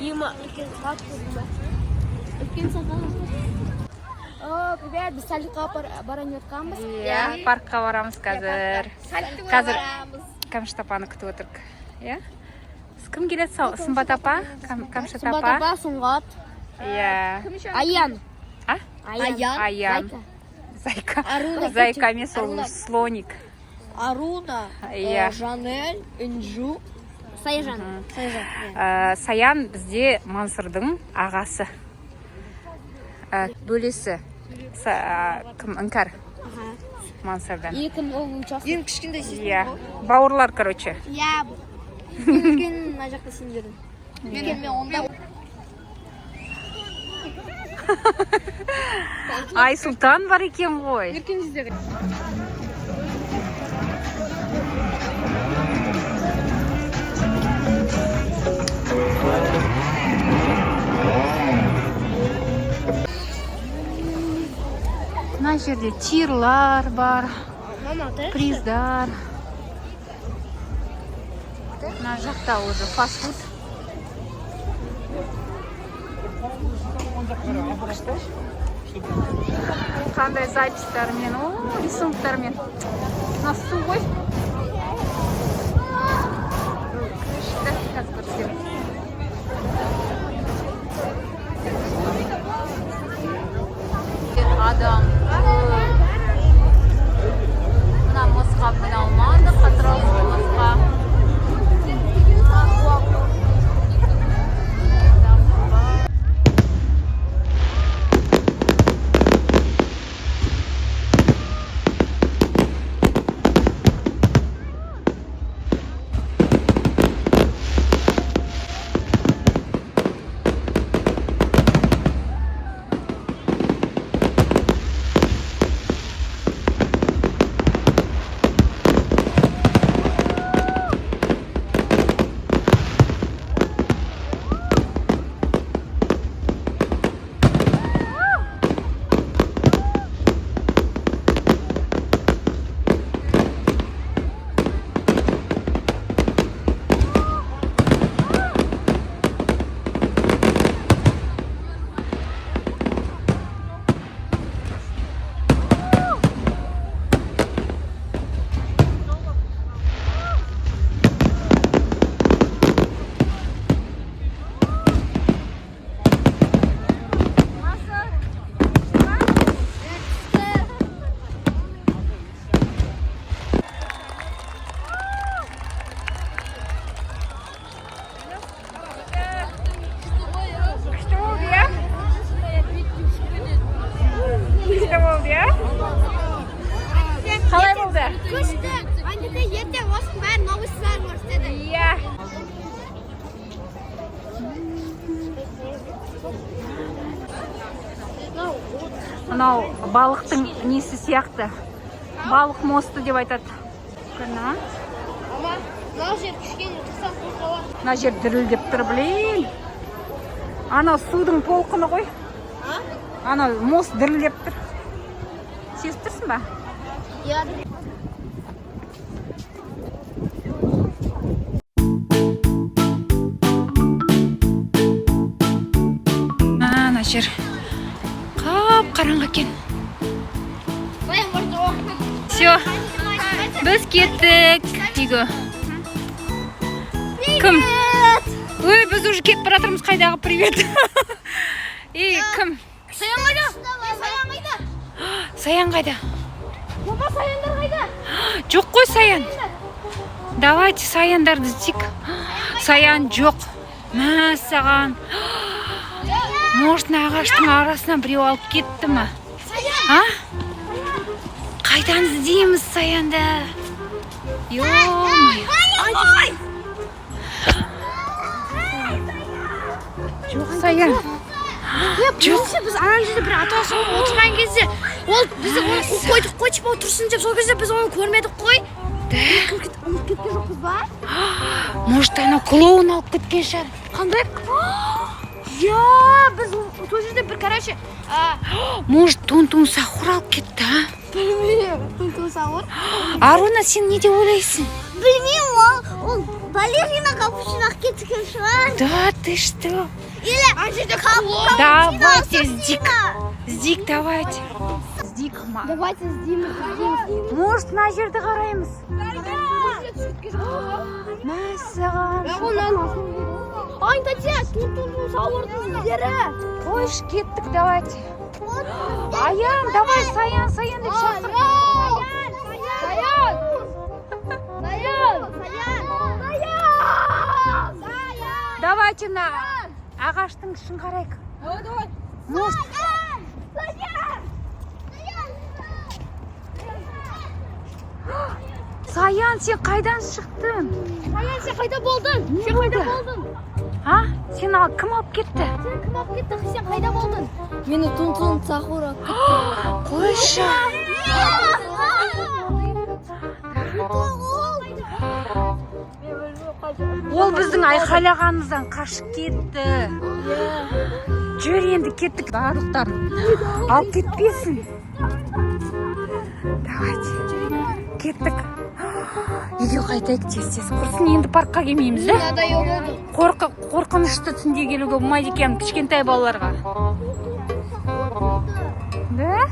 үлкен сағат көрді. Үлкен сағат. О, привет, біз Салихқа барайын жатқанбыз. Иә, паркқа барамыз қазір. Қазір Камшат апаны күтіп отырмық. Иә? Кім келеді? Сымбат апа? Камшат апа? Сымбат апа, Сұңғат. Иә. Аян. А? Аян. Зайка. Зайка емес, ол слоник. Аруна, Жанель, Инжу. Саяжан. Саян бізде Мансырдың ағасы. Бөлесі. Кім? Іңкәр. Мансырдан. Екін ол участок. Ең кішкенде сен. Иә. Бауырлар, короче. Иә. Үлкен мына жақта сендердің. Үлкен мен онда. Ай, Сұлтан бар екен ғой. Үлкен сіздер. Мына жерде тирлар бар, приздар. Мына жақта уже фастфуд. Қандай записьтармен, рисунктармен. Мына су ғой. Күшті, қазір көрсетемін. Адам. Мына мосқа мен алмадық, қатырауыз мосқа. Қалай болды? Күшті. Аңгеде ертең осының бәрін новостылар көрсетеді. Иә. Мынау балықтың несі сияқты. Балық мосты деп айтады. Күні. Ама, мынау жер кішкене қысақ қорқауа. Мына жер дірілдеп тұр, блин. Анау судың толқыны ғой. Анау мост дірілдеп тұр. Сезіп тұрсың ба? Иә. Ана жер қап-қараңғы екен. Все, біз кеттік. Үйге. Кім? Ой, біз уже кетіп баратырмыз. Қайдағы привет. Кім? Саян қайда? Саян қайда? Саян қайда? Баба, саяндар қайда? Жоқ қой Саян. Давайте саяндарды іздейік. Саян жоқ. Мә саған. Может, ағаштың арасынан біреу алып кетті ме? А? Қайдан іздейміз Саянды? Ой! Жоқ Саян. Жоқ, біз анан жерде бір атасы отырған кезде, ол бізді оны қойдық, қойшып отырсын деп, сол кезде біз оны көрмедік қой. Ұмытып кеткен жоқпыз ба? Может, ана клоун алып кеткен шығар. Қандай? Я, біз сол жерде бір, короче, Может, Тун-Тун Сахур алып кетті, а? Білмеймін, Тун-Тун Сахур. Аруна, сен не деп ойлайсың? Білмеймін, ол балеринаға пушинақ кеткен шығар. Да, ты что? Или Давайте здик, давайте. Здик ма. Давайте іздейміз. Может, мына жерді қараймыз? Мәссаған. Ай, тәте, тұлтылдың сауырдың іздері. Қойш, кеттік, давайте. Аян, давай, Саян деп шақыр. Давайте на ағаштың ішін қарайық. Может, Саян, сен қайдан шықтың? Саян, сен қайда болдың? Не болды? А? Сен кім алып кетті? Сен кім алып кетті? Сен қайда болдың? Мені тұнтын сақура. Қойшы. Ол біздің айқайлағанымыздан қашып кетті. Жүр енді кеттік. Барлықтарын алып кетпесін. Давайте. Кеттік. Үйге қайтайық тез. Құрсын енді паркқа келмейміз, да? Қорқынышты түнде келуге болмайды екен кішкентай балаларға. Да?